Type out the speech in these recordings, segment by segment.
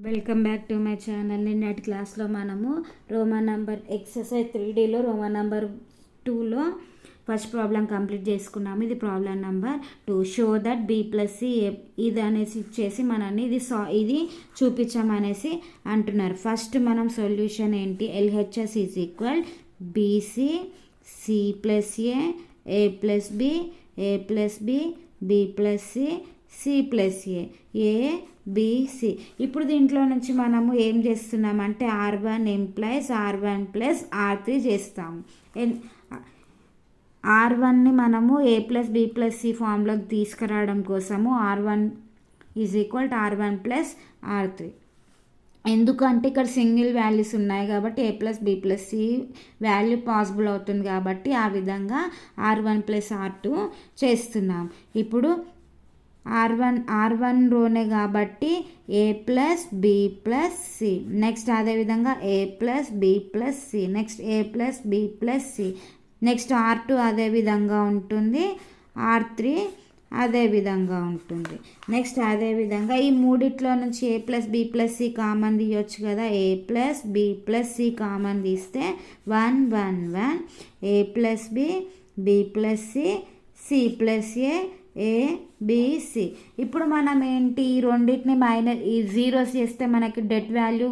Welcome back to my channel. నిన్నటి క్లాస్లో మనము రోమన్ నంబర్ ఎక్సర్సైజ్ 3Dలో రోమన్ నంబర్ 2లో ఫస్ట్ ప్రాబ్లం కంప్లీట్ చేసుకున్నాము. ఇది problem number 2. Show that b plus c ఇది అనేసి ఇచ్చేసి మనల్ని ఇది చూపించామనేసి అంటున్నారు. ఫస్ట్ మనం సొల్యూషన్ ఏంటి, LHS is equal bc c plus a plus B, a plus B, B plus C, C plus A BC. ఇప్పుడు దీంట్లో నుంచి మనము ఏం చేస్తున్నామంటే R1 employees R1 plus R3 చేస్తాము. R1ని మనము ఏ ప్లస్ బి ప్లస్ సి ఫామ్లోకి తీసుకురావడం కోసము R1 is equal to R1 plus R3. ఎందుకంటే ఇక్కడ సింగిల్ వాల్యూస్ ఉన్నాయి కాబట్టి a plus B plus c value possible అవుతుంది కాబట్టి ఆ విధంగా R1 ప్లస్ R2 చేస్తున్నాం. ఇప్పుడు R1 రోనే కాబట్టి a plus B plus c, next అదేవిధంగా a plus B plus c, next a plus B plus c, next R2 అదేవిధంగా ఉంటుంది, R3 అదేవిధంగా ఉంటుంది. నెక్స్ట్ అదేవిధంగా ఈ మూడిట్లో నుంచి A plus B plus C common తీయొచ్చు కదా. A plus B plus C common తీస్తే 1 1 1 ఏ plus B, B plus C, C plus ఏ బిసి. ఇప్పుడు మనం ఏంటి, ఈ రెండింటిని ఈ జీరోస్ చేస్తే మనకి డెట్ వాల్యూ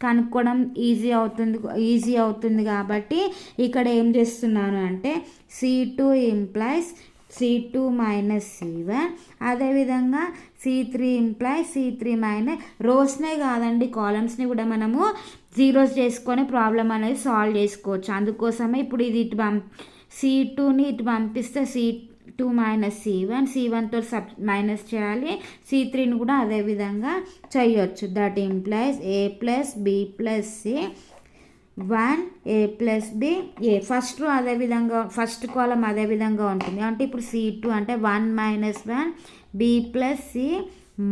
కనుక్కోవడం ఈజీ అవుతుంది కాబట్టి ఇక్కడ ఏం చేస్తున్నాను అంటే C2 implies C2 minus C1, అదేవిధంగా C3 ఇంప్లైస్ C3 మైనస్, రోస్నే కాదండి కాలమ్స్ని కూడా మనము జీరోస్ చేసుకొని ప్రాబ్లం అనేది సాల్వ్ చేసుకోవచ్చు. అందుకోసమే ఇప్పుడు ఇది C2ని ఇటు పంపిస్తే C2 మైనస్ C1తో మైనస్ చేయాలి, C3ని కూడా అదేవిధంగా చేయొచ్చు. That implies A plus B plus C 1 A plus B a. First row అదేవిధంగా ఫస్ట్ కాలం అదేవిధంగా ఉంటుంది. అంటే ఇప్పుడు C2 అంటే 1 minus 1 B plus C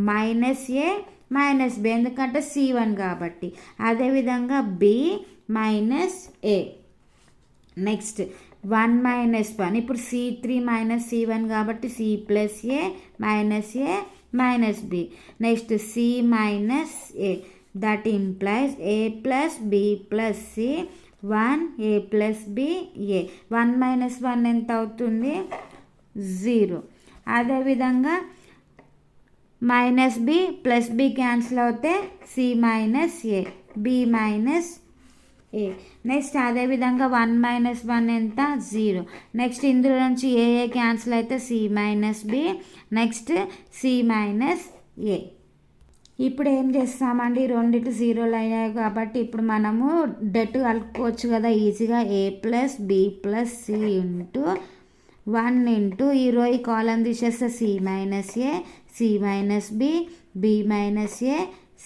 minus A minus B, ఎందుకంటే C1 కాబట్టి. అదేవిధంగా B minus A. Next 1 minus 1 ఇప్పుడు C3 మైనస్ C1 కాబట్టి C plus A minus B. Next C minus A. That implies A plus B plus C 1 A plus B A. 1 minus 1 ఎంత అవుతుంది, 0. అదేవిధంగా minus B plus B cancel అవుతే C minus A, B minus A. Next అదేవిధంగా 1 minus 1 ఎంత, 0. Next ఇందులో నుంచి A cancel అయితే C minus B, next C minus A. ఇప్పుడు ఏం చేస్తామండి, రెండిటి జీరోలు అయ్యాయి కాబట్టి ఇప్పుడు మనము డెట్ కలుపుకోవచ్చు కదా ఈజీగా. A plus B plus C into 1 into ఈ కాలం తీసేస్తే C minus A, C minus B, B minus A,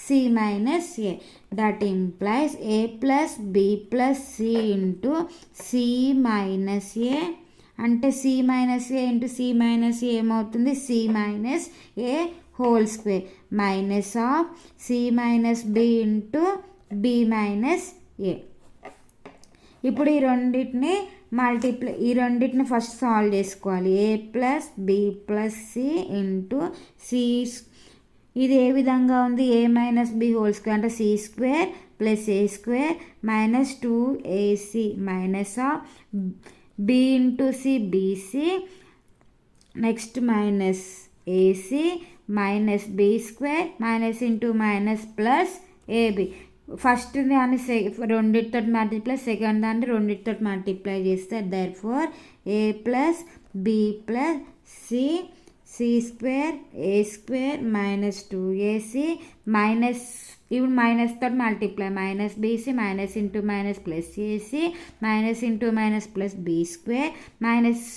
C minus A. That implies A plus B plus C into C minus A. అంటే C minus A into C minus A ఏమవుతుంది, C minus A whole square minus of C minus B into B minus A. ఇప్పుడు ఈ రెండింటిని first solve చేసుకోవాలి. A plus B plus C into C, ఇది ఏ విధంగా ఉంది, A minus B whole square అంటే C square plus A square minus 2ac minus of B into C BC, next minus AC minus B square minus into minus plus AB. First దాన్ని రెండింటితో multiply, second దాన్ని రెండింటితో multiply చేస్తే therefore A plus B plus C square A square minus 2ac minus, ఇప్పుడు minus తోటి multiply minus BC minus into minus plus AC minus into minus plus B square minus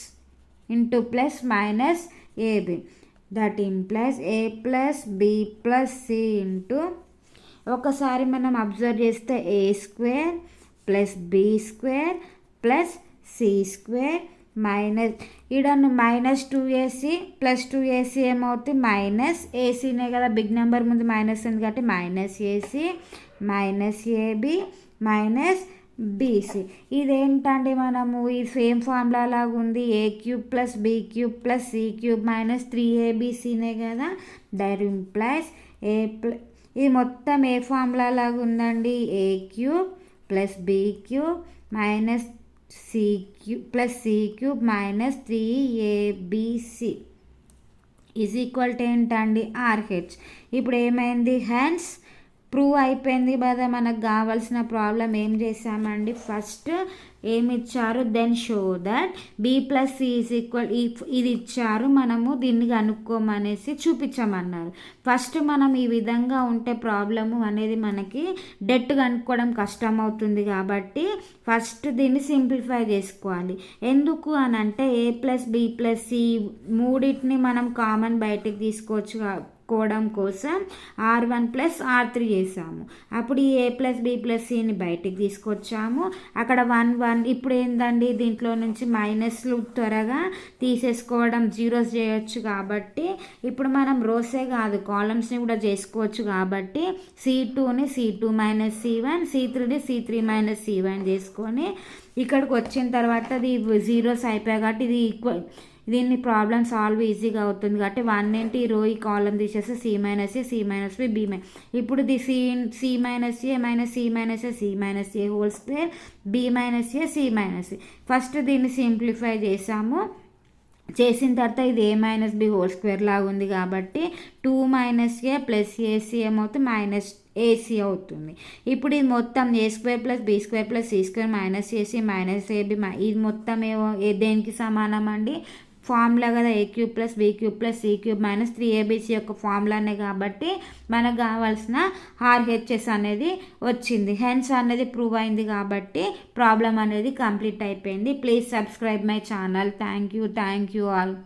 into plus minus AB. That implies A plus B plus C into, ఒకసారి మనం observe చేస్తే A square plus B square plus C square minus ఇక్కడ minus 2ac plus 2ac ఏమవుతుంది, minus ఏసీనే కదా, big number ముందు minus ఉంది కాబట్టి minus AC minus AB minus BC. ఇదేంటండి, మనము ఈ సేమ్ ఫార్ములా లాగా ఉంది, A cube plus B cube plus C cube minus 3abcనే కదా. దట్ ఇంప్లైస్ ఇది మొత్తం ఏ ఫార్ములా లాగా ఉందండి, A cube plus B cube minus C cube plus C cube minus 3abc is equal to ఏంటండి, ఆర్హెచ్. ఇప్పుడు ఏమైంది, హెన్స్ ప్రూవ్ అయిపోయింది కదా. మనకు కావాల్సిన ప్రాబ్లం ఏం చేసామండి, ఫస్ట్ ఏమి ఇచ్చారు, then show that b plus c is equal, ఇది ఇచ్చారు, మనము దీన్ని కనుక్కోమనేసి చూపించమన్నారు. ఫస్ట్ మనం ఈ విధంగా ఉంటే ప్రాబ్లము అనేది మనకి డెట్ కనుక్కోవడం కష్టం అవుతుంది కాబట్టి ఫస్ట్ దీన్ని సింప్లిఫై చేసుకోవాలి. ఎందుకు అని అంటే ఏ ప్లస్ బి ప్లస్ సి మూడింటిని మనం కామన్ బయటకు తీసుకోవచ్చు కోవడం కోసం R1 ప్లస్ R3 చేసాము. అప్పుడు ఈ ఏ ప్లస్ బి ప్లస్ సిని బయటికి తీసుకొచ్చాము. అక్కడ 1 ఇప్పుడు ఏందండి, దీంట్లో నుంచి మైనస్లు త్వరగా తీసేసుకోవడం, జీరోస్ చేయొచ్చు కాబట్టి ఇప్పుడు మనం రోసే కాదు కాలమ్స్ని కూడా చేసుకోవచ్చు కాబట్టి C2ని C2 minus C1, C3ని C3 minus C1 చేసుకొని ఇక్కడికి వచ్చిన తర్వాత ఇది జీరోస్ అయిపోయాయి కాబట్టి ఇది ఈక్వల్, దీన్ని ప్రాబ్లం సాల్వ్ ఈజీగా అవుతుంది కాబట్టి 1 ఏంటి, రో ఈ కాలం తీసేస్తే C minus A, C minus B, B minus, ఇప్పుడు the C minus A minus C minus A, C minus A whole square, B minus A, C minus A. First దీన్ని సింప్లిఫై చేసాము. చేసిన తర్వాత ఇది A minus B whole square లాగా ఉంది కాబట్టి 2 minus A plus AC ఏమవుతుంది, మైనస్ ఏసీ అవుతుంది. ఇప్పుడు ఇది మొత్తం A square plus B square plus C square minus AC minus AB, ఇది మొత్తం దేనికి సమానం అండి, ఫార్ములా కదా, A cube plus B cube plus C cube minus 3abc యొక్క ఫార్ములానే కాబట్టి మనకు కావాల్సిన ఆర్హెచ్ఎస్ అనేది వచ్చింది. హెన్స్ అనేది ప్రూవ్ అయింది కాబట్టి ప్రాబ్లం అనేది కంప్లీట్ అయిపోయింది. Please subscribe my channel. Thank you all.